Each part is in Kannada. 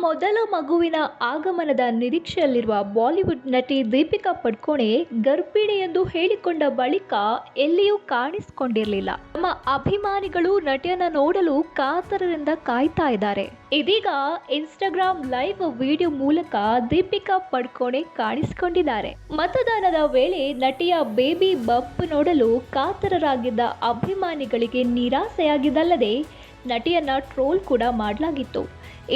ಮೊದಲ ಮಗುವಿನ ಆಗಮನದ ನಿರೀಕ್ಷೆಯಲ್ಲಿರುವ ಬಾಲಿವುಡ್ ನಟಿ ದೀಪಿಕಾ ಪಡುಕೋಣೆ ಗರ್ಭಿಣಿ ಎಂದು ಹೇಳಿಕೊಂಡ ಬಳಿಕ ಎಲ್ಲಿಯೂ ಕಾಣಿಸಿಕೊಂಡಿರಲಿಲ್ಲ. ನಮ್ಮ ಅಭಿಮಾನಿಗಳು ನಟಿಯನ್ನ ನೋಡಲು ಕಾತರದಿಂದ ಕಾಯ್ತಾ ಇದ್ದಾರೆ. ಇದೀಗ ಇನ್ಸ್ಟಾಗ್ರಾಮ್ ಲೈವ್ ವಿಡಿಯೋ ಮೂಲಕ ದೀಪಿಕಾ ಪಡುಕೋಣೆ ಕಾಣಿಸಿಕೊಂಡಿದ್ದಾರೆ. ಮತದಾನದ ವೇಳೆ ನಟಿಯ ಬೇಬಿ ಬಂಪ್ ನೋಡಲು ಕಾತರರಾಗಿದ್ದ ಅಭಿಮಾನಿಗಳಿಗೆ ನಿರಾಸೆಯಾಗಿದ್ದಲ್ಲದೆ ನಟಿಯನ್ನ ಟ್ರೋಲ್ ಕೂಡ ಮಾಡಲಾಗಿತ್ತು.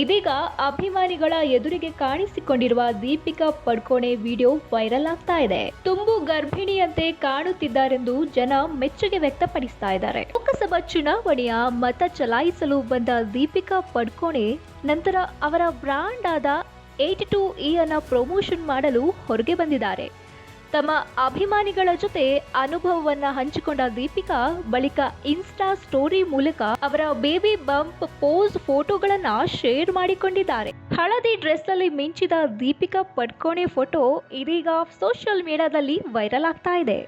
ಇದೀಗ ಅಭಿಮಾನಿಗಳ ಎದುರಿಗೆ ಕಾಣಿಸಿಕೊಂಡಿರುವ ದೀಪಿಕಾ ಪಡುಕೋಣೆ ವಿಡಿಯೋ ವೈರಲ್ ಆಗ್ತಾ ಇದೆ. ತುಂಬು ಗರ್ಭಿಣಿಯಂತೆ ಕಾಣುತ್ತಿದ್ದಾರೆಂದು ಜನ ಮೆಚ್ಚುಗೆ ವ್ಯಕ್ತಪಡಿಸ್ತಾ ಇದ್ದಾರೆ. ಲೋಕಸಭಾ ಚುನಾವಣೆಯ ಮತ ಚಲಾಯಿಸಲು ಬಂದ ದೀಪಿಕಾ ಪಡುಕೋಣೆ ನಂತರ ಅವರ ಬ್ರಾಂಡ್ ಆದ 82E ಅನ್ನ ಪ್ರಮೋಷನ್ ಮಾಡಲು ಹೊರಗೆ ಬಂದಿದ್ದಾರೆ. ತಮ್ಮ ಅಭಿಮಾನಿಗಳ ಜೊತೆ ಅನುಭವವನ್ನ ಹಂಚಿಕೊಂಡ ದೀಪಿಕಾ ಬಳಿಕ ಇನ್ಸ್ಟಾ ಸ್ಟೋರಿ ಮೂಲಕ ಅವರ ಬೇಬಿ ಬಂಪ್ ಪೋಸ್ ಫೋಟೋಗಳನ್ನ ಶೇರ್ ಮಾಡಿಕೊಂಡಿದ್ದಾರೆ. ಹಳದಿ ಡ್ರೆಸ್ ಅಲ್ಲಿ ಮಿಂಚಿದ ದೀಪಿಕಾ ಪಡುಕೋಣೆ ಫೋಟೋ ಇದೀಗ ಸೋಷಿಯಲ್ ಮೀಡಿಯಾದಲ್ಲಿ ವೈರಲ್ ಆಗ್ತಾ ಇದೆ.